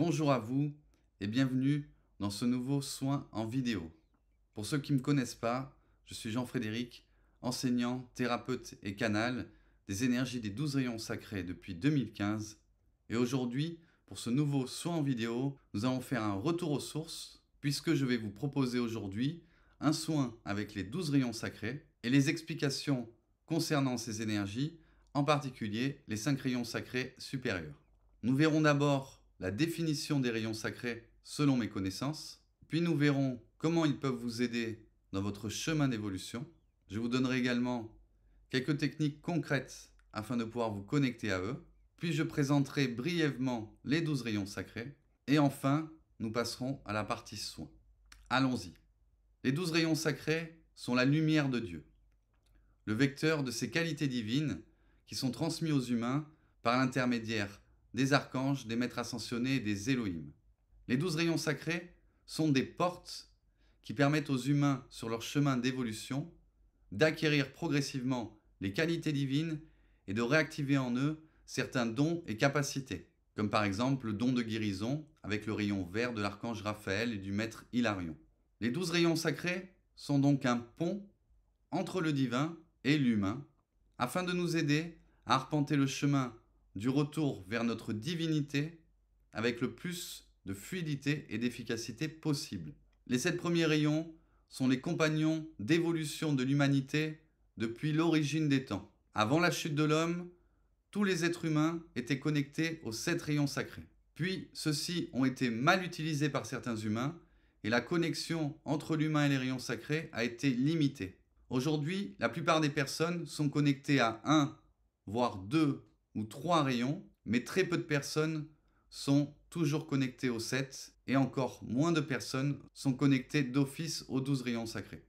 Bonjour à vous et bienvenue dans ce nouveau soin en vidéo. Pour ceux qui ne me connaissent pas, je suis Jean-Frédéric, enseignant, thérapeute et canal des énergies des 12 rayons sacrés depuis 2015. Et aujourd'hui, pour ce nouveau soin en vidéo, nous allons faire un retour aux sources puisque je vais vous proposer aujourd'hui un soin avec les 12 rayons sacrés et les explications concernant ces énergies, en particulier les 5 rayons sacrés supérieurs. Nous verrons d'abord la définition des rayons sacrés selon mes connaissances, puis nous verrons comment ils peuvent vous aider dans votre chemin d'évolution. Je vous donnerai également quelques techniques concrètes afin de pouvoir vous connecter à eux, puis je présenterai brièvement les 12 rayons sacrés, et enfin, nous passerons à la partie soins. Allons-y. Les 12 rayons sacrés sont la lumière de Dieu, le vecteur de ses qualités divines qui sont transmis aux humains par l'intermédiaire des archanges, des maîtres ascensionnés et des Elohim. Les 12 rayons sacrés sont des portes qui permettent aux humains sur leur chemin d'évolution d'acquérir progressivement les qualités divines et de réactiver en eux certains dons et capacités, comme par exemple le don de guérison avec le rayon vert de l'archange Raphaël et du maître Hilarion. Les 12 rayons sacrés sont donc un pont entre le divin et l'humain afin de nous aider à arpenter le chemin du retour vers notre divinité avec le plus de fluidité et d'efficacité possible. Les 7 premiers rayons sont les compagnons d'évolution de l'humanité depuis l'origine des temps. Avant la chute de l'homme, tous les êtres humains étaient connectés aux 7 rayons sacrés. Puis, ceux-ci ont été mal utilisés par certains humains et la connexion entre l'humain et les rayons sacrés a été limitée. Aujourd'hui, la plupart des personnes sont connectées à 1, voire 2 ou 3 rayons, mais très peu de personnes sont toujours connectées aux 7 et encore moins de personnes sont connectées d'office aux 12 rayons sacrés.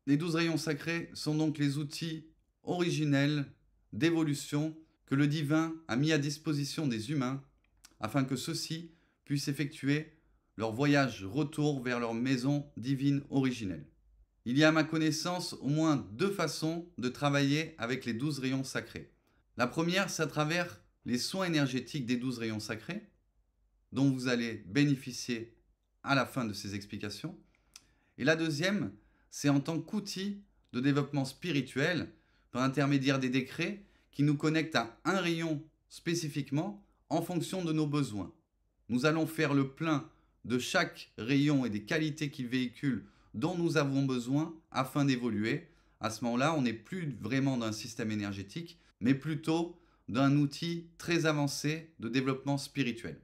Les 12 rayons sacrés sont donc les outils originels d'évolution que le divin a mis à disposition des humains afin que ceux-ci puissent effectuer leur voyage retour vers leur maison divine originelle. Il y a à ma connaissance au moins 2 façons de travailler avec les 12 rayons sacrés. La première, c'est à travers les soins énergétiques des 12 rayons sacrés, dont vous allez bénéficier à la fin de ces explications. Et la deuxième, c'est en tant qu'outil de développement spirituel, par l'intermédiaire des décrets qui nous connectent à un rayon spécifiquement en fonction de nos besoins. Nous allons faire le plein de chaque rayon et des qualités qu'il véhicule dont nous avons besoin afin d'évoluer. À ce moment-là, on n'est plus vraiment dans un système énergétique, mais plutôt d'un outil très avancé de développement spirituel.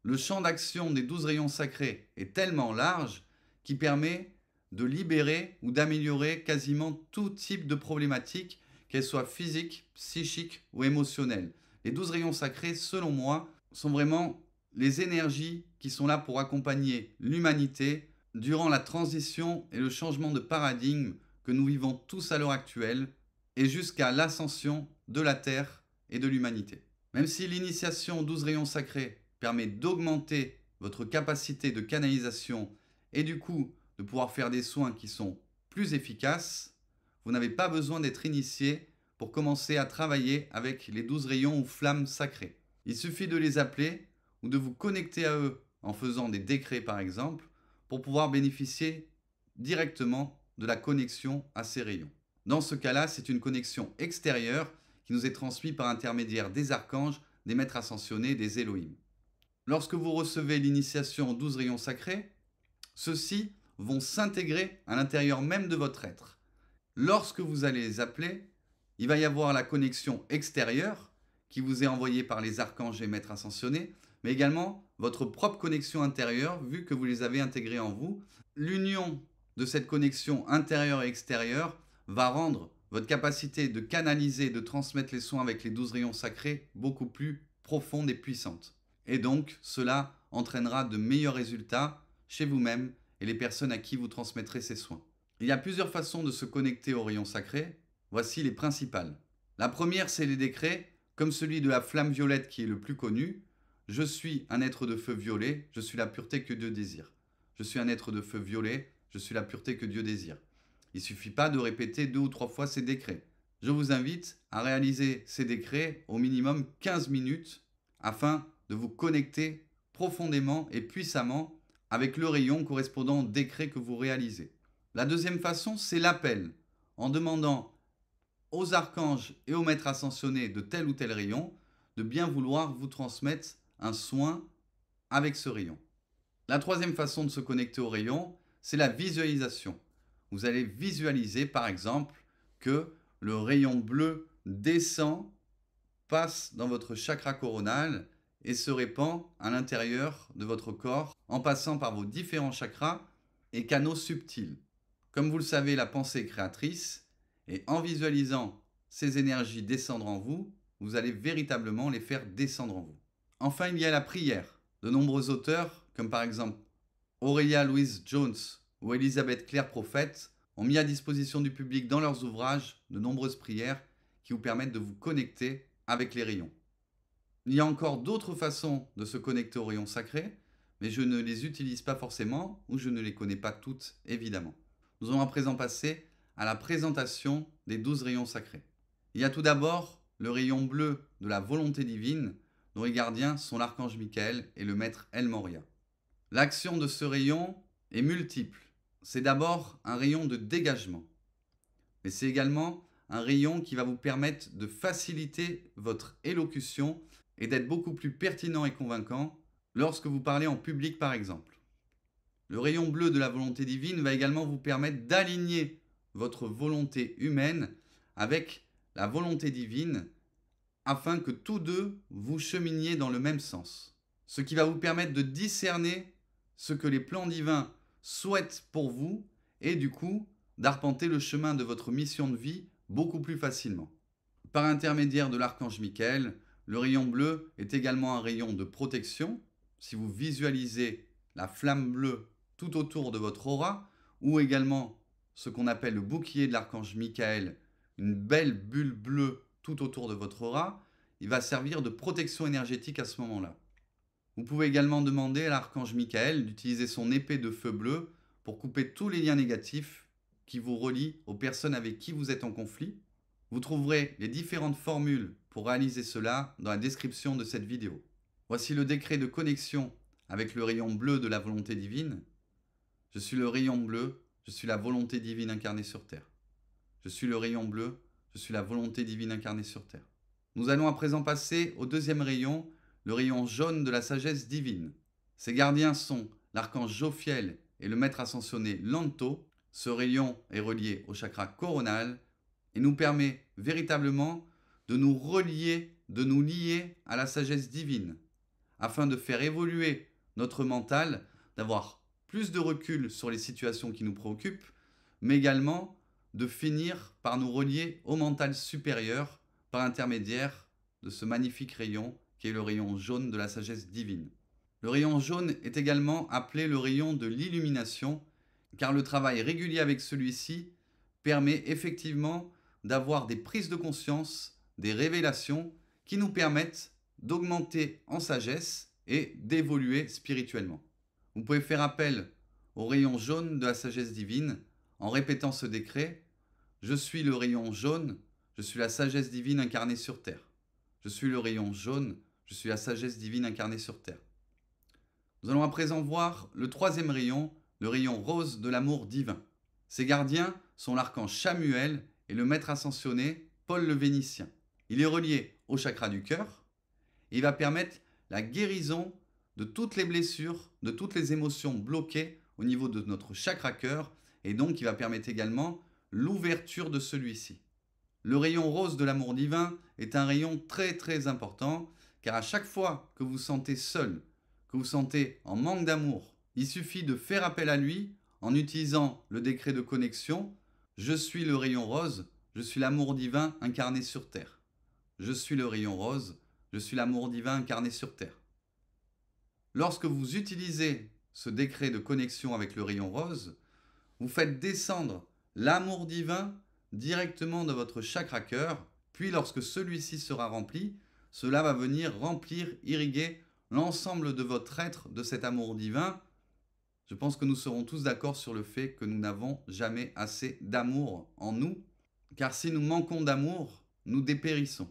Le champ d'action des 12 rayons sacrés est tellement large qu'il permet de libérer ou d'améliorer quasiment tout type de problématiques, qu'elles soient physiques, psychiques ou émotionnelles. Les 12 rayons sacrés, selon moi, sont vraiment les énergies qui sont là pour accompagner l'humanité durant la transition et le changement de paradigme que nous vivons tous à l'heure actuelle et jusqu'à l'ascension de la Terre et de l'humanité. Même si l'initiation aux 12 rayons sacrés permet d'augmenter votre capacité de canalisation et du coup de pouvoir faire des soins qui sont plus efficaces, vous n'avez pas besoin d'être initié pour commencer à travailler avec les 12 rayons ou flammes sacrées. Il suffit de les appeler ou de vous connecter à eux en faisant des décrets par exemple pour pouvoir bénéficier directement de la connexion à ces rayons. Dans ce cas-là, c'est une connexion extérieure qui nous est transmise par intermédiaire des archanges, des maîtres ascensionnés, des Elohim. Lorsque vous recevez l'initiation aux 12 rayons sacrés, ceux-ci vont s'intégrer à l'intérieur même de votre être. Lorsque vous allez les appeler, il va y avoir la connexion extérieure qui vous est envoyée par les archanges et maîtres ascensionnés, mais également votre propre connexion intérieure vu que vous les avez intégrés en vous. L'union de cette connexion intérieure et extérieure va rendre votre capacité de canaliser, de transmettre les soins avec les 12 rayons sacrés beaucoup plus profonde et puissante. Et donc, cela entraînera de meilleurs résultats chez vous-même et les personnes à qui vous transmettrez ces soins. Il y a plusieurs façons de se connecter aux rayons sacrés. Voici les principales. La première, c'est les décrets, comme celui de la flamme violette qui est le plus connu. Je suis un être de feu violet, je suis la pureté que Dieu désire. Je suis un être de feu violet, je suis la pureté que Dieu désire. Il ne suffit pas de répéter 2 ou 3 fois ces décrets. Je vous invite à réaliser ces décrets au minimum 15 minutes afin de vous connecter profondément et puissamment avec le rayon correspondant au décret que vous réalisez. La deuxième façon, c'est l'appel, en demandant aux archanges et aux maîtres ascensionnés de tel ou tel rayon de bien vouloir vous transmettre un soin avec ce rayon. La troisième façon de se connecter au rayon, c'est la visualisation. Vous allez visualiser par exemple que le rayon bleu descend, passe dans votre chakra coronal et se répand à l'intérieur de votre corps en passant par vos différents chakras et canaux subtils. Comme vous le savez, la pensée est créatrice et en visualisant ces énergies descendre en vous, vous allez véritablement les faire descendre en vous. Enfin, il y a la prière. De nombreux auteurs, comme par exemple Aurelia Louise Jones ou Elisabeth Clare Prophète, ont mis à disposition du public dans leurs ouvrages de nombreuses prières qui vous permettent de vous connecter avec les rayons. Il y a encore d'autres façons de se connecter aux rayons sacrés, mais je ne les utilise pas forcément ou je ne les connais pas toutes, évidemment. Nous allons à présent passer à la présentation des 12 rayons sacrés. Il y a tout d'abord le rayon bleu de la volonté divine, dont les gardiens sont l'archange Michael et le maître El Moria. L'action de ce rayon est multiple. C'est d'abord un rayon de dégagement, mais c'est également un rayon qui va vous permettre de faciliter votre élocution et d'être beaucoup plus pertinent et convaincant lorsque vous parlez en public par exemple. Le rayon bleu de la volonté divine va également vous permettre d'aligner votre volonté humaine avec la volonté divine afin que tous deux vous cheminiez dans le même sens. Ce qui va vous permettre de discerner ce que les plans divins souhaitent pour vous et du coup d'arpenter le chemin de votre mission de vie beaucoup plus facilement. Par intermédiaire de l'archange Michael, le rayon bleu est également un rayon de protection. Si vous visualisez la flamme bleue tout autour de votre aura, ou également ce qu'on appelle le bouclier de l'archange Michael, une belle bulle bleue tout autour de votre aura, il va servir de protection énergétique à ce moment-là. Vous pouvez également demander à l'archange Michael d'utiliser son épée de feu bleu pour couper tous les liens négatifs qui vous relient aux personnes avec qui vous êtes en conflit. Vous trouverez les différentes formules pour réaliser cela dans la description de cette vidéo. Voici le décret de connexion avec le rayon bleu de la volonté divine. Je suis le rayon bleu, je suis la volonté divine incarnée sur Terre. Je suis le rayon bleu, je suis la volonté divine incarnée sur Terre. Nous allons à présent passer au deuxième rayon, le rayon jaune de la sagesse divine. Ses gardiens sont l'archange Jophiel et le maître ascensionné Lanto. Ce rayon est relié au chakra coronal et nous permet véritablement de nous relier, de nous lier à la sagesse divine, afin de faire évoluer notre mental, d'avoir plus de recul sur les situations qui nous préoccupent, mais également de finir par nous relier au mental supérieur par intermédiaire de ce magnifique rayon qui est le rayon jaune de la sagesse divine. Le rayon jaune est également appelé le rayon de l'illumination, car le travail régulier avec celui-ci permet effectivement d'avoir des prises de conscience, des révélations qui nous permettent d'augmenter en sagesse et d'évoluer spirituellement. Vous pouvez faire appel au rayon jaune de la sagesse divine en répétant ce décret. Je suis le rayon jaune, je suis la sagesse divine incarnée sur Terre. Je suis le rayon jaune, je suis la sagesse divine incarnée sur Terre. Nous allons à présent voir le troisième rayon, le rayon rose de l'amour divin. Ses gardiens sont l'archange Chamuel et le maître ascensionné Paul le Vénitien. Il est relié au chakra du cœur et il va permettre la guérison de toutes les blessures, de toutes les émotions bloquées au niveau de notre chakra cœur et donc il va permettre également l'ouverture de celui-ci. Le rayon rose de l'amour divin est un rayon très très important car à chaque fois que vous sentez seul, que vous sentez en manque d'amour, il suffit de faire appel à lui en utilisant le décret de connexion. Je suis le rayon rose, je suis l'amour divin incarné sur Terre. Je suis le rayon rose, je suis l'amour divin incarné sur Terre. Lorsque vous utilisez ce décret de connexion avec le rayon rose, vous faites descendre l'amour divin directement dans votre chakra cœur, puis lorsque celui-ci sera rempli, cela va venir remplir, irriguer l'ensemble de votre être de cet amour divin. Je pense que nous serons tous d'accord sur le fait que nous n'avons jamais assez d'amour en nous, car si nous manquons d'amour, nous dépérissons.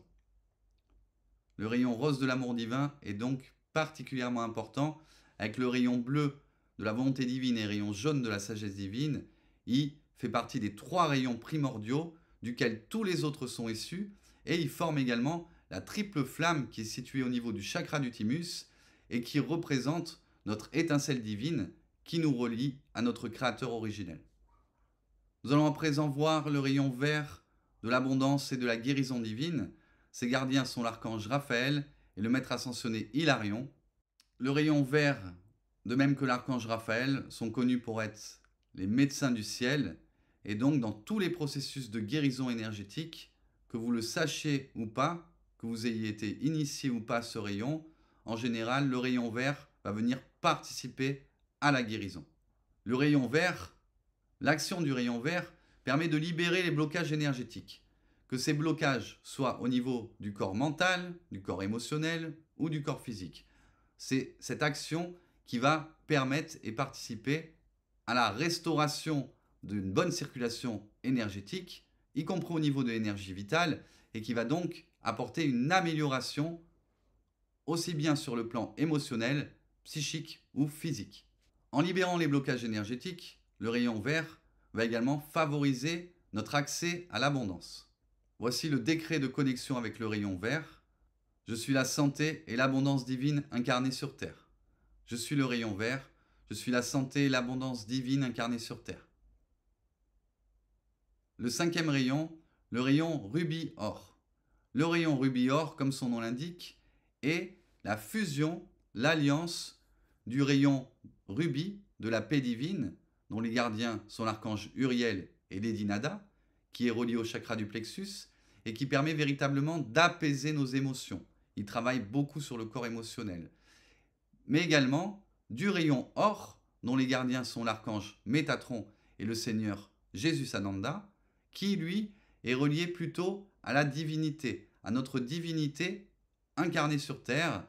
Le rayon rose de l'amour divin est donc particulièrement important avec le rayon bleu de la volonté divine et le rayon jaune de la sagesse divine. Il fait partie des 3 rayons primordiaux duquel tous les autres sont issus, et il forme également la triple flamme qui est située au niveau du chakra du thymus et qui représente notre étincelle divine qui nous relie à notre créateur originel. Nous allons à présent voir le rayon vert de l'abondance et de la guérison divine. Ses gardiens sont l'archange Raphaël et le maître ascensionné Hilarion. Le rayon vert, de même que l'archange Raphaël, sont connus pour être les médecins du ciel, et donc dans tous les processus de guérison énergétique, que vous le sachiez ou pas, que vous ayez été initié ou pas à ce rayon, en général, le rayon vert va venir participer à la guérison. Le rayon vert, l'action du rayon vert permet de libérer les blocages énergétiques, que ces blocages soient au niveau du corps mental, du corps émotionnel ou du corps physique. C'est cette action qui va permettre et participer à la restauration d'une bonne circulation énergétique, y compris au niveau de l'énergie vitale, et qui va donc apporter une amélioration aussi bien sur le plan émotionnel, psychique ou physique. En libérant les blocages énergétiques, le rayon vert va également favoriser notre accès à l'abondance. Voici le décret de connexion avec le rayon vert. Je suis la santé et l'abondance divine incarnée sur Terre. Je suis le rayon vert. Je suis la santé et l'abondance divine incarnée sur Terre. Le 5e rayon, le rayon rubis-or. Le rayon rubis-or, comme son nom l'indique, est la fusion, l'alliance du rayon rubis de la paix divine, dont les gardiens sont l'archange Uriel et Lady Nada, qui est relié au chakra du plexus et qui permet véritablement d'apaiser nos émotions. Il travaille beaucoup sur le corps émotionnel. Mais également du rayon or, dont les gardiens sont l'archange Métatron et le seigneur Jésus Sananda, qui lui est relié plutôt à la divinité, à notre divinité incarnée sur Terre.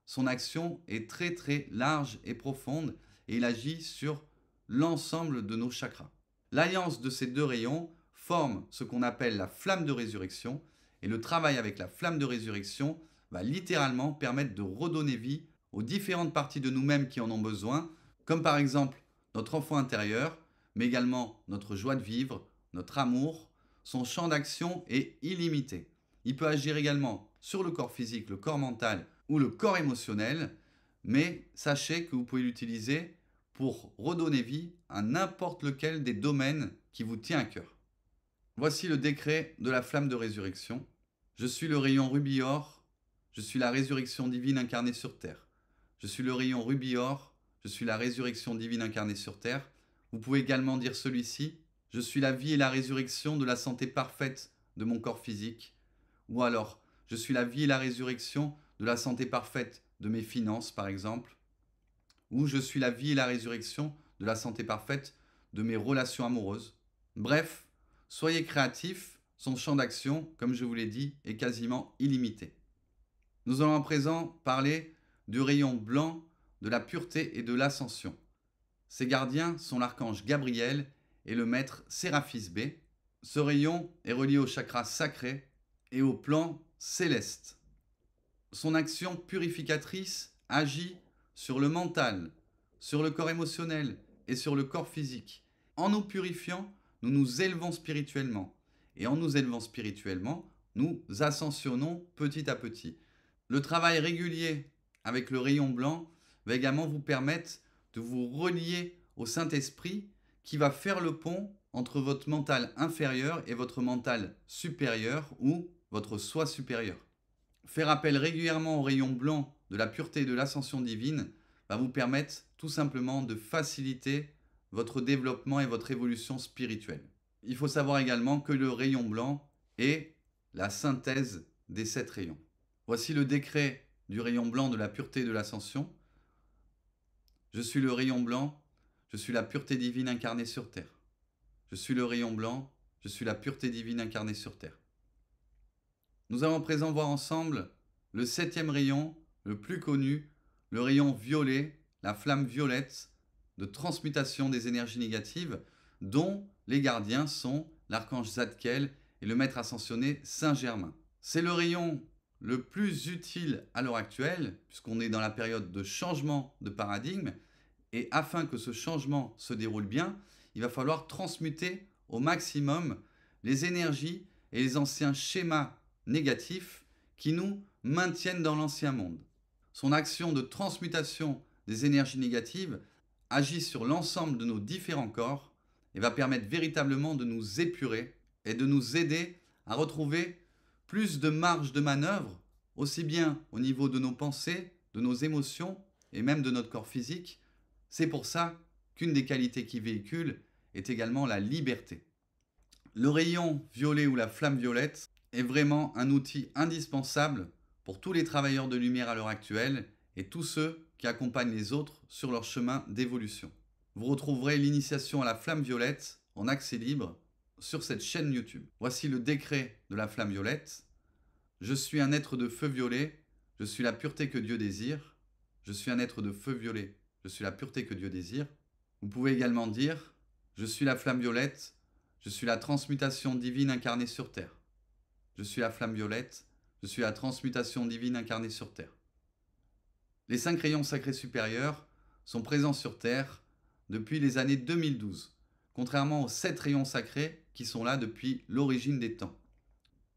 Son action est très très large et profonde et il agit sur l'ensemble de nos chakras. L'alliance de ces 2 rayons forme ce qu'on appelle la flamme de résurrection, et le travail avec la flamme de résurrection va littéralement permettre de redonner vie aux différentes parties de nous-mêmes qui en ont besoin, comme par exemple notre enfant intérieur, mais également notre joie de vivre, notre amour. Son champ d'action est illimité. Il peut agir également sur le corps physique, le corps mental ou le corps émotionnel, mais sachez que vous pouvez l'utiliser pour redonner vie à n'importe lequel des domaines qui vous tient à cœur. Voici le décret de la flamme de résurrection. Je suis le rayon rubis-or, je suis la résurrection divine incarnée sur Terre. Je suis le rayon rubis-or, je suis la résurrection divine incarnée sur Terre. Vous pouvez également dire celui-ci, je suis la vie et la résurrection de la santé parfaite de mon corps physique. Ou alors, je suis la vie et la résurrection de la santé parfaite de mes finances, par exemple. Ou je suis la vie et la résurrection de la santé parfaite de mes relations amoureuses. Bref, soyez créatifs, son champ d'action, comme je vous l'ai dit, est quasiment illimité. Nous allons à présent parler du rayon blanc, de la pureté et de l'ascension. Ses gardiens sont l'archange Gabriel et le maître Séraphis B. Ce rayon est relié au chakra sacré et au plan céleste. Son action purificatrice agit sur le mental, sur le corps émotionnel et sur le corps physique. En nous purifiant, nous nous élevons spirituellement. Et en nous élevant spirituellement, nous ascensionnons petit à petit. Le travail régulier avec le rayon blanc va également vous permettre de vous relier au Saint-Esprit qui va faire le pont entre votre mental inférieur et votre mental supérieur ou votre soi supérieur. Faire appel régulièrement au rayon blanc de la pureté et de l'ascension divine va vous permettre tout simplement de faciliter votre développement et votre évolution spirituelle. Il faut savoir également que le rayon blanc est la synthèse des 7 rayons. Voici le décret du rayon blanc de la pureté et de l'ascension. Je suis le rayon blanc, je suis la pureté divine incarnée sur Terre. Je suis le rayon blanc, je suis la pureté divine incarnée sur Terre. Nous allons à présent voir ensemble le 7e rayon, le plus connu, le rayon violet, la flamme violette de transmutation des énergies négatives, dont les gardiens sont l'archange Zadkiel et le maître ascensionné Saint-Germain. C'est le rayon le plus utile à l'heure actuelle, puisqu'on est dans la période de changement de paradigme, et afin que ce changement se déroule bien, il va falloir transmuter au maximum les énergies et les anciens schémas négatifs qui nous maintiennent dans l'ancien monde. Son action de transmutation des énergies négatives agit sur l'ensemble de nos différents corps et va permettre véritablement de nous épurer et de nous aider à retrouver plus de marge de manœuvre, aussi bien au niveau de nos pensées, de nos émotions et même de notre corps physique. C'est pour ça qu'une des qualités qu'il véhicule est également la liberté. Le rayon violet ou la flamme violette est vraiment un outil indispensable pour tous les travailleurs de lumière à l'heure actuelle et tous ceux qui accompagnent les autres sur leur chemin d'évolution. Vous retrouverez l'initiation à la flamme violette en accès libre sur cette chaîne YouTube. Voici le décret de la flamme violette. Je suis un être de feu violet, je suis la pureté que Dieu désire. Je suis un être de feu violet, je suis la pureté que Dieu désire. Vous pouvez également dire, je suis la flamme violette, je suis la transmutation divine incarnée sur terre. Je suis la flamme violette, je suis la transmutation divine incarnée sur terre. Les 5 rayons sacrés supérieurs sont présents sur terre depuis les années 2012, contrairement aux 7 rayons sacrés qui sont là depuis l'origine des temps.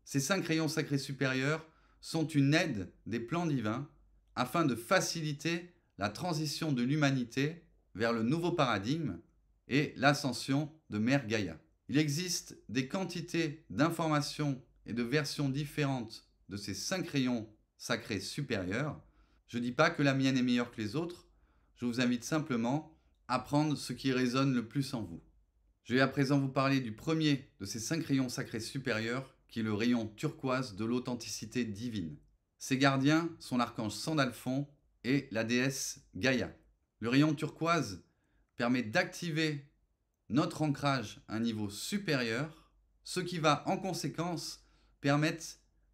Ces 5 rayons sacrés supérieurs sont une aide des plans divins afin de faciliter la transition de l'humanité vers le nouveau paradigme et l'ascension de Mère Gaïa. Il existe des quantités d'informations et de versions différentes de ces 5 rayons sacrés supérieurs. Je ne dis pas que la mienne est meilleure que les autres, je vous invite simplement à prendre ce qui résonne le plus en vous. Je vais à présent vous parler du premier de ces 5 rayons sacrés supérieurs, qui est le rayon turquoise de l'authenticité divine. Ses gardiens sont l'archange Sandalphon et la déesse Gaïa. Le rayon turquoise permet d'activer notre ancrage à un niveau supérieur, ce qui va en conséquence permettre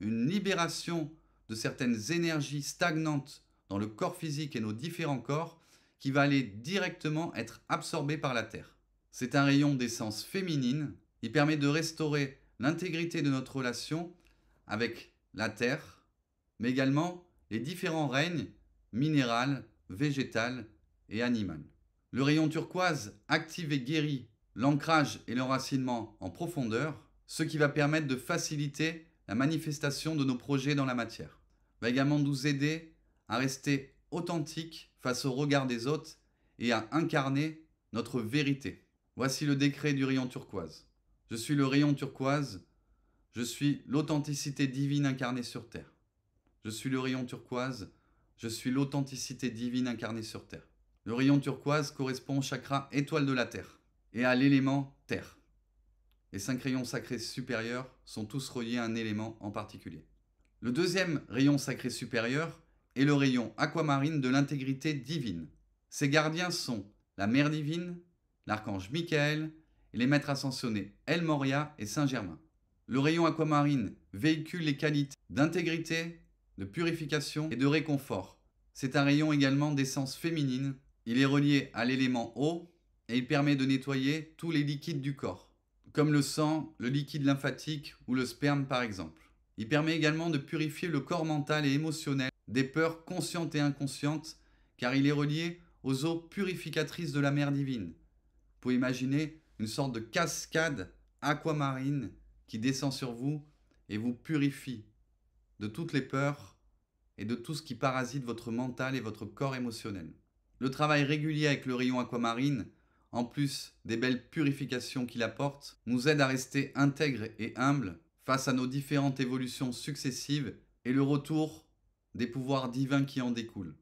une libération de certaines énergies stagnantes dans le corps physique et nos différents corps qui va aller directement être absorbé par la Terre. C'est un rayon d'essence féminine, il permet de restaurer l'intégrité de notre relation avec la Terre, mais également les différents règnes minéral, végétal et animal. Le rayon turquoise active et guérit l'ancrage et l'enracinement en profondeur, ce qui va permettre de faciliter la manifestation de nos projets dans la matière. Il va également nous aider à rester authentique face au regard des autres et à incarner notre vérité. Voici le décret du rayon turquoise. Je suis le rayon turquoise, je suis l'authenticité divine incarnée sur terre. Je suis le rayon turquoise, je suis l'authenticité divine incarnée sur terre. Le rayon turquoise correspond au chakra étoile de la terre et à l'élément terre. Les 5 rayons sacrés supérieurs sont tous reliés à un élément en particulier. Le deuxième rayon sacré supérieur est le rayon aquamarine de l'intégrité divine. Ses gardiens sont la Mère divine, l'archange Michael et les maîtres ascensionnés El Moria et Saint-Germain. Le rayon aquamarine véhicule les qualités d'intégrité, de purification et de réconfort. C'est un rayon également d'essence féminine. Il est relié à l'élément eau et il permet de nettoyer tous les liquides du corps, comme le sang, le liquide lymphatique ou le sperme par exemple. Il permet également de purifier le corps mental et émotionnel des peurs conscientes et inconscientes, car il est relié aux eaux purificatrices de la mer divine. Vous pouvez imaginer une sorte de cascade aquamarine qui descend sur vous et vous purifie de toutes les peurs et de tout ce qui parasite votre mental et votre corps émotionnel. Le travail régulier avec le rayon aquamarine, en plus des belles purifications qu'il apporte, nous aide à rester intègres et humbles face à nos différentes évolutions successives et le retour des pouvoirs divins qui en découlent.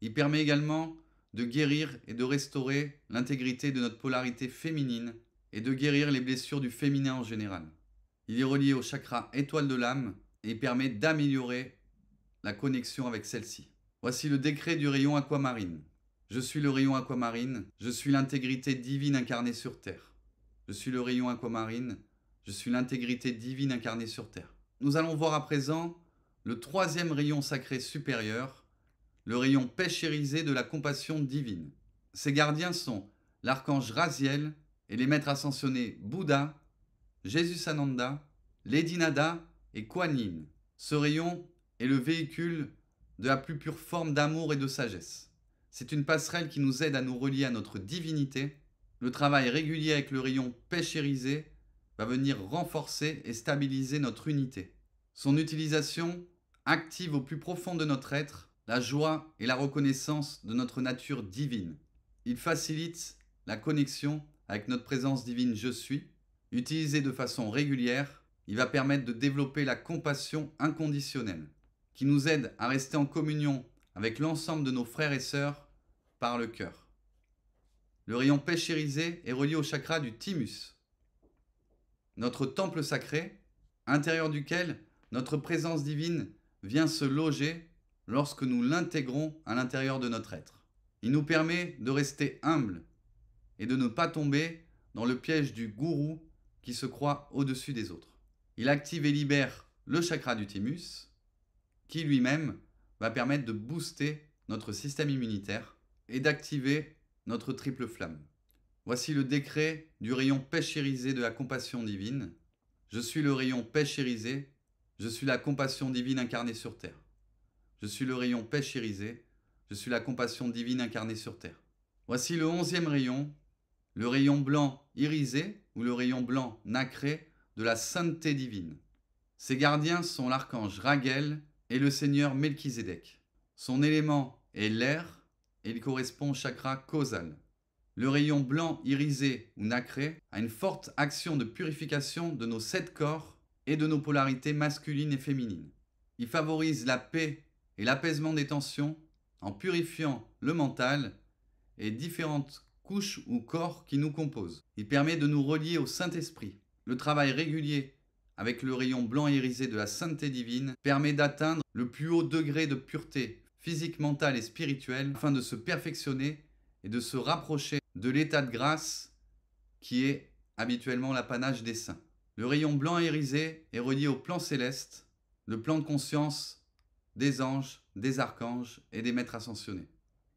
Il permet également de guérir et de restaurer l'intégrité de notre polarité féminine et de guérir les blessures du féminin en général. Il est relié au chakra étoile de l'âme et permet d'améliorer la connexion avec celle-ci. Voici le décret du rayon aquamarine. Je suis le rayon aquamarine, je suis l'intégrité divine incarnée sur terre. Je suis le rayon aquamarine, je suis l'intégrité divine incarnée sur terre. Nous allons voir à présent le troisième rayon sacré supérieur, le rayon péchérisé de la compassion divine. Ses gardiens sont l'archange Raziel et les maîtres ascensionnés Bouddha, Jésus Sananda, Lady Nada et Kuan Yin. Ce rayon est le véhicule de la plus pure forme d'amour et de sagesse. C'est une passerelle qui nous aide à nous relier à notre divinité. Le travail régulier avec le rayon pêche irisé va venir renforcer et stabiliser notre unité. Son utilisation active au plus profond de notre être la joie et la reconnaissance de notre nature divine. Il facilite la connexion avec notre présence divine Je suis. Utilisé de façon régulière, il va permettre de développer la compassion inconditionnelle, qui nous aide à rester en communion avec l'ensemble de nos frères et sœurs par le cœur. Le rayon pêche irisé est relié au chakra du thymus, notre temple sacré, intérieur duquel notre présence divine vient se loger lorsque nous l'intégrons à l'intérieur de notre être. Il nous permet de rester humble et de ne pas tomber dans le piège du gourou qui se croit au-dessus des autres. Il active et libère le chakra du thymus, qui lui-même va permettre de booster notre système immunitaire et d'activer notre triple flamme. Voici le décret du rayon pêche irisé de la compassion divine. Je suis le rayon pêche irisé, je suis la compassion divine incarnée sur terre. Je suis le rayon pêche irisé, je suis la compassion divine incarnée sur terre. Voici le 11e rayon, le rayon blanc irisé ou le rayon blanc nacré de la sainteté divine. Ses gardiens sont l'archange Raguel et le seigneur Melchizedek. Son élément est l'air et il correspond au chakra causal. Le rayon blanc irisé ou nacré a une forte action de purification de nos 7 corps et de nos polarités masculines et féminines. Il favorise la paix et l'apaisement des tensions en purifiant le mental et différentes couches ou corps qui nous composent. Il permet de nous relier au Saint-Esprit. Le travail régulier avec le rayon blanc irisé de la sainteté divine permet d'atteindre le plus haut degré de pureté physique, mentale et spirituelle afin de se perfectionner et de se rapprocher de l'état de grâce qui est habituellement l'apanage des saints. Le rayon blanc irisé est relié au plan céleste, le plan de conscience des anges, des archanges et des maîtres ascensionnés.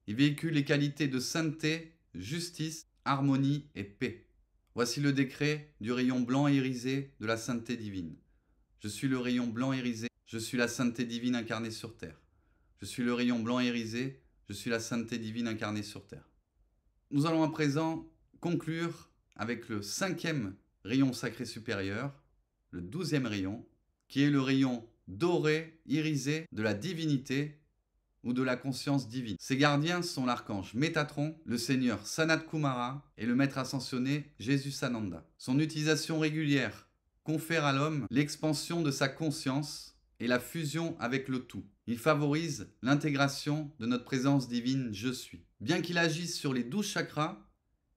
Il véhicule les qualités de sainteté, justice, harmonie et paix. Voici le décret du rayon blanc irisé de la sainteté divine. Je suis le rayon blanc irisé, je suis la sainteté divine incarnée sur terre. Je suis le rayon blanc irisé, je suis la sainteté divine incarnée sur terre. Nous allons à présent conclure avec le 5e rayon sacré supérieur, le 12e rayon, qui est le rayon doré, irisé de la divinité ou de la conscience divine. Ses gardiens sont l'archange Métatron, le seigneur Sanat Kumara et le maître ascensionné Jésus Sananda. Son utilisation régulière confère à l'homme l'expansion de sa conscience et la fusion avec le tout. Il favorise l'intégration de notre présence divine Je suis. Bien qu'il agisse sur les 12 chakras,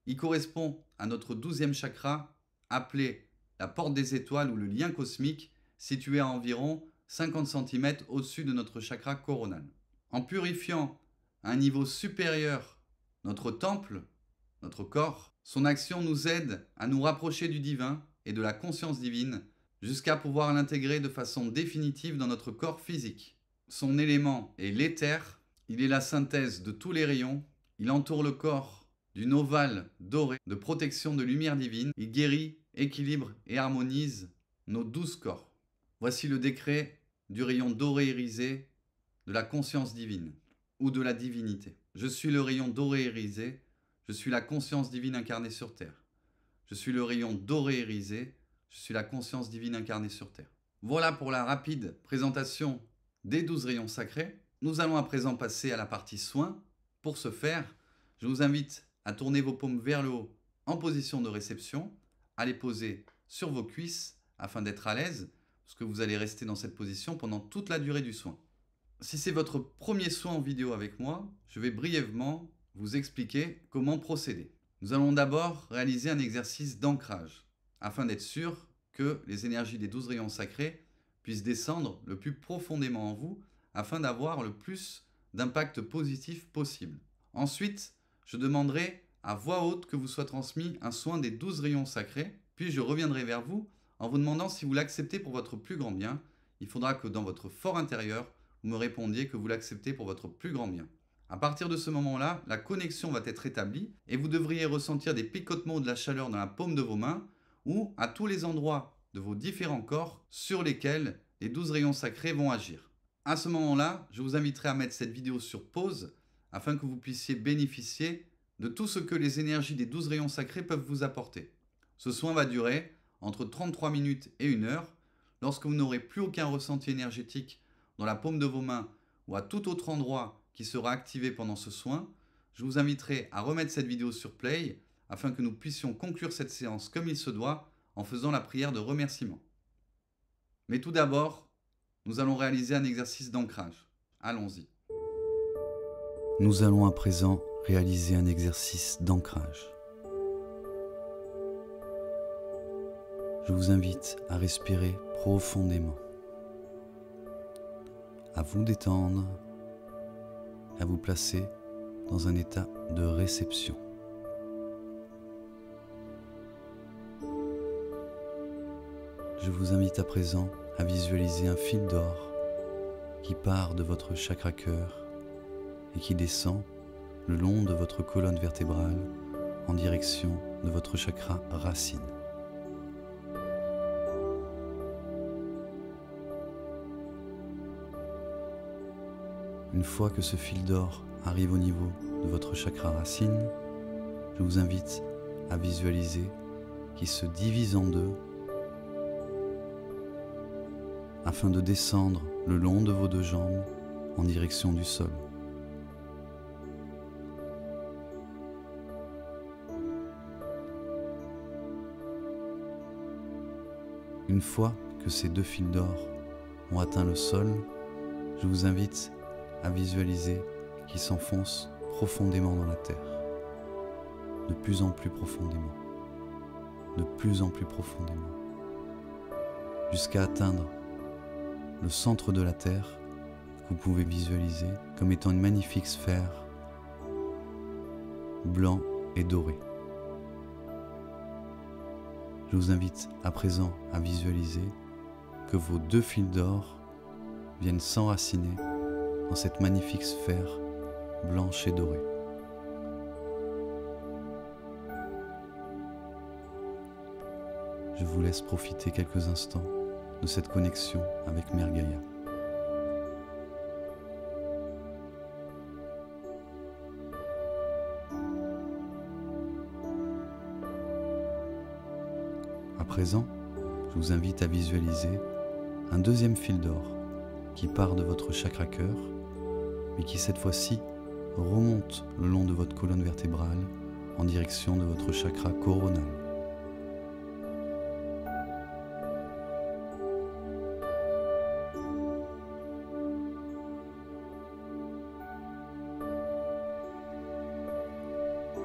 il correspond à notre 12e chakra appelé la porte des étoiles ou le lien cosmique, situé à environ 50 cm au-dessus de notre chakra coronal. En purifiant à un niveau supérieur notre temple, notre corps, son action nous aide à nous rapprocher du divin et de la conscience divine jusqu'à pouvoir l'intégrer de façon définitive dans notre corps physique. Son élément est l'éther, il est la synthèse de tous les rayons, il entoure le corps d'une ovale dorée de protection de lumière divine, il guérit, équilibre et harmonise nos 12 corps. Voici le décret du rayon doré irisé de la conscience divine ou de la divinité. Je suis le rayon doré irisé, je suis la conscience divine incarnée sur terre. Je suis le rayon doré irisé, je suis la conscience divine incarnée sur terre. Voilà pour la rapide présentation des 12 rayons sacrés. Nous allons à présent passer à la partie soins. Pour ce faire, je vous invite à tourner vos paumes vers le haut en position de réception, à les poser sur vos cuisses afin d'être à l'aise, parce que vous allez rester dans cette position pendant toute la durée du soin. Si c'est votre premier soin en vidéo avec moi, je vais brièvement vous expliquer comment procéder. Nous allons d'abord réaliser un exercice d'ancrage, afin d'être sûr que les énergies des 12 rayons sacrés puissent descendre le plus profondément en vous, afin d'avoir le plus d'impact positif possible. Ensuite, je demanderai à voix haute que vous soit transmis un soin des 12 rayons sacrés, puis je reviendrai vers vous en vous demandant si vous l'acceptez pour votre plus grand bien. Il faudra que dans votre fort intérieur, vous me répondiez que vous l'acceptez pour votre plus grand bien. À partir de ce moment-là, la connexion va être établie et vous devriez ressentir des picotements ou de la chaleur dans la paume de vos mains ou à tous les endroits de vos différents corps sur lesquels les 12 rayons sacrés vont agir. À ce moment-là, je vous inviterai à mettre cette vidéo sur pause afin que vous puissiez bénéficier de tout ce que les énergies des 12 rayons sacrés peuvent vous apporter. Ce soin va durer entre 33 minutes et 1 heure. Lorsque vous n'aurez plus aucun ressenti énergétique dans la paume de vos mains ou à tout autre endroit qui sera activé pendant ce soin, je vous inviterai à remettre cette vidéo sur play afin que nous puissions conclure cette séance comme il se doit en faisant la prière de remerciement. Mais tout d'abord, nous allons réaliser un exercice d'ancrage. Allons-y. Nous allons à présent réaliser un exercice d'ancrage. Je vous invite à respirer profondément, à vous détendre, à vous placer dans un état de réception. Je vous invite à présent à visualiser un fil d'or qui part de votre chakra cœur et qui descend le long de votre colonne vertébrale en direction de votre chakra racine. Une fois que ce fil d'or arrive au niveau de votre chakra racine, je vous invite à visualiser qu'il se divise en deux afin de descendre le long de vos deux jambes en direction du sol. Une fois que ces deux fils d'or ont atteint le sol, je vous invite à visualiser qu'ils s'enfoncent profondément dans la terre, de plus en plus profondément, de plus en plus profondément, jusqu'à atteindre le centre de la terre que vous pouvez visualiser comme étant une magnifique sphère blanc et doré. Je vous invite à présent à visualiser que vos deux fils d'or viennent s'enraciner dans cette magnifique sphère blanche et dorée. Je vous laisse profiter quelques instants de cette connexion avec Mère Gaïa. À présent, je vous invite à visualiser un deuxième fil d'or qui part de votre chakra cœur, mais qui cette fois-ci remonte le long de votre colonne vertébrale en direction de votre chakra coronal.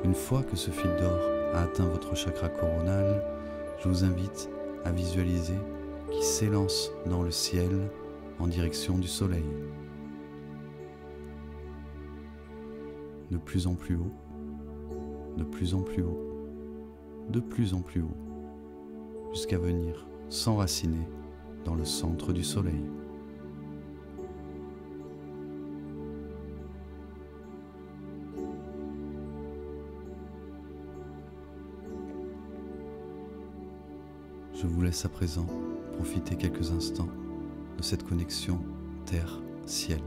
Une fois que ce fil d'or a atteint votre chakra coronal, je vous invite à visualiser qu'il s'élance dans le ciel en direction du soleil. De plus en plus haut, de plus en plus haut, de plus en plus haut, jusqu'à venir s'enraciner dans le centre du soleil. Je vous laisse à présent profiter quelques instants de cette connexion terre-ciel.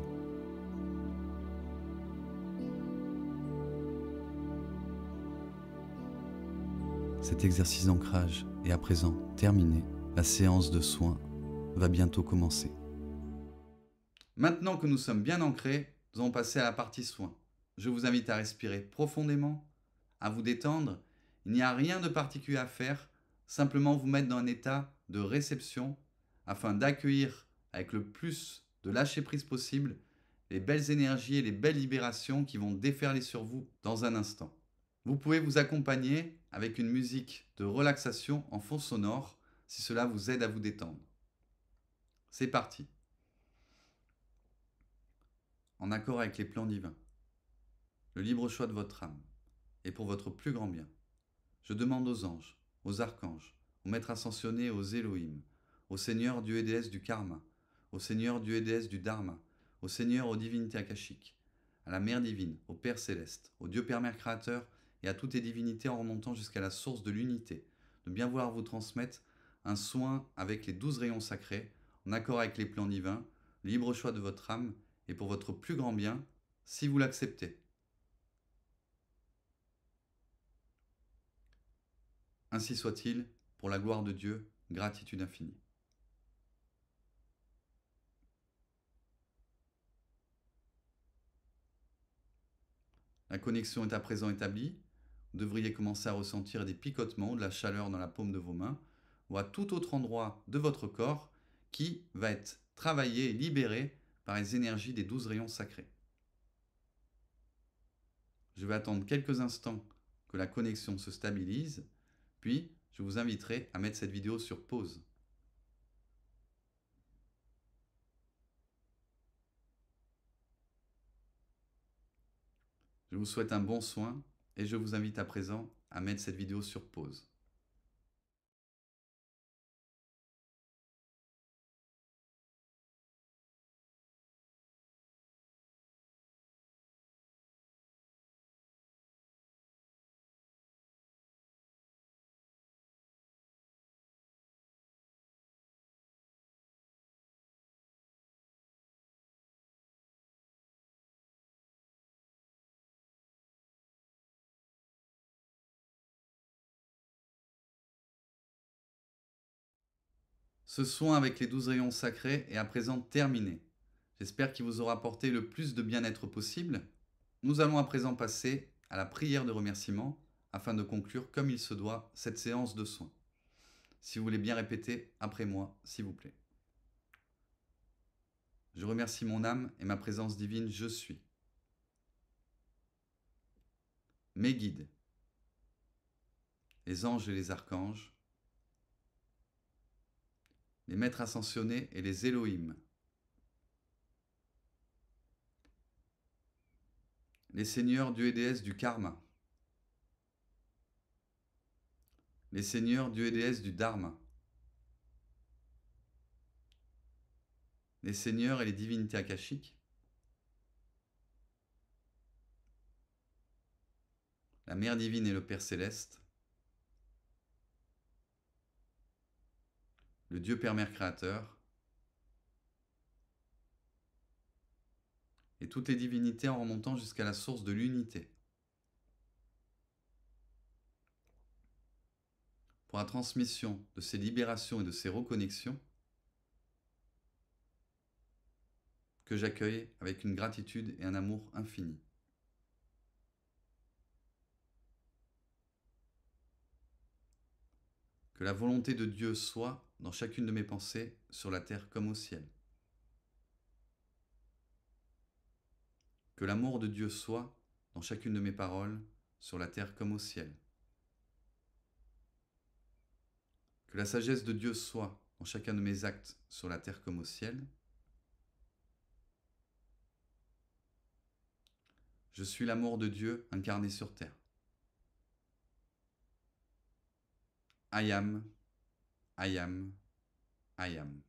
Cet exercice d'ancrage est à présent terminé. La séance de soins va bientôt commencer. Maintenant que nous sommes bien ancrés, nous allons passer à la partie soins. Je vous invite à respirer profondément, à vous détendre. Il n'y a rien de particulier à faire, simplement vous mettre dans un état de réception afin d'accueillir avec le plus de lâcher prise possible les belles énergies et les belles libérations qui vont déferler sur vous dans un instant. Vous pouvez vous accompagner avec une musique de relaxation en fond sonore si cela vous aide à vous détendre. C'est parti. En accord avec les plans divins, le libre choix de votre âme et pour votre plus grand bien, je demande aux anges, aux archanges, aux maîtres ascensionnés, aux Elohim, aux seigneurs dieux et déesses du karma, aux seigneurs dieux et déesses du dharma, aux seigneurs aux divinités akashiques, à la mère divine, au Père céleste, au Dieu Père Mère Créateur et à toutes les divinités en remontant jusqu'à la source de l'unité, de bien vouloir vous transmettre un soin avec les 12 rayons sacrés, en accord avec les plans divins, libre choix de votre âme et pour votre plus grand bien, si vous l'acceptez. Ainsi soit-il, pour la gloire de Dieu, gratitude infinie. La connexion est à présent établie. Vous devriez commencer à ressentir des picotements ou de la chaleur dans la paume de vos mains ou à tout autre endroit de votre corps qui va être travaillé et libéré par les énergies des 12 rayons sacrés. Je vais attendre quelques instants que la connexion se stabilise, puis je vous inviterai à mettre cette vidéo sur pause. Je vous souhaite un bon soin et je vous invite à présent à mettre cette vidéo sur pause. Ce soin avec les 12 rayons sacrés est à présent terminé. J'espère qu'il vous aura apporté le plus de bien-être possible. Nous allons à présent passer à la prière de remerciement afin de conclure comme il se doit cette séance de soins. Si vous voulez bien répéter après moi, s'il vous plaît. Je remercie mon âme et ma présence divine, je suis. Mes guides, les anges et les archanges, les maîtres ascensionnés et les Elohim, les seigneurs dieux et déesses du karma, les seigneurs dieux et déesses du dharma, les seigneurs et les divinités akashiques, la Mère divine et le Père céleste, le Dieu Père Mère créateur, et toutes les divinités en remontant jusqu'à la source de l'unité. Pour la transmission de ces libérations et de ces reconnexions, que j'accueille avec une gratitude et un amour infini. Que la volonté de Dieu soit dans chacune de mes pensées, sur la terre comme au ciel. Que l'amour de Dieu soit dans chacune de mes paroles, sur la terre comme au ciel. Que la sagesse de Dieu soit dans chacun de mes actes, sur la terre comme au ciel. Je suis l'amour de Dieu incarné sur terre. I am, I am, I am.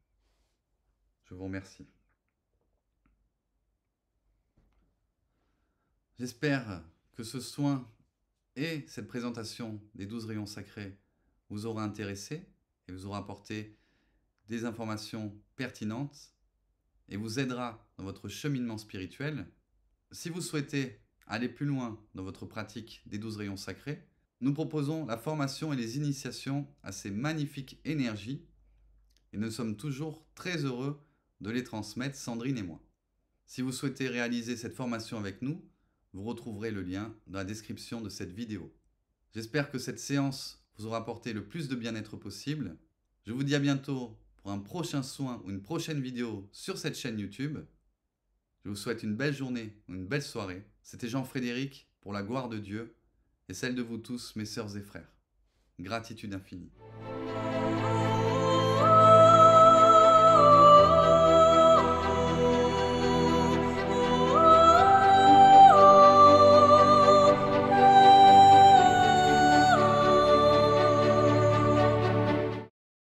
Je vous remercie. J'espère que ce soin et cette présentation des 12 rayons sacrés vous aura intéressé et vous aura apporté des informations pertinentes et vous aidera dans votre cheminement spirituel. Si vous souhaitez aller plus loin dans votre pratique des 12 rayons sacrés, nous proposons la formation et les initiations à ces magnifiques énergies et nous sommes toujours très heureux de les transmettre, Sandrine et moi. Si vous souhaitez réaliser cette formation avec nous, vous retrouverez le lien dans la description de cette vidéo. J'espère que cette séance vous aura apporté le plus de bien-être possible. Je vous dis à bientôt pour un prochain soin ou une prochaine vidéo sur cette chaîne YouTube. Je vous souhaite une belle journée ou une belle soirée. C'était Jean-Frédéric pour la gloire de Dieu et celle de vous tous, mes sœurs et frères. Gratitude infinie.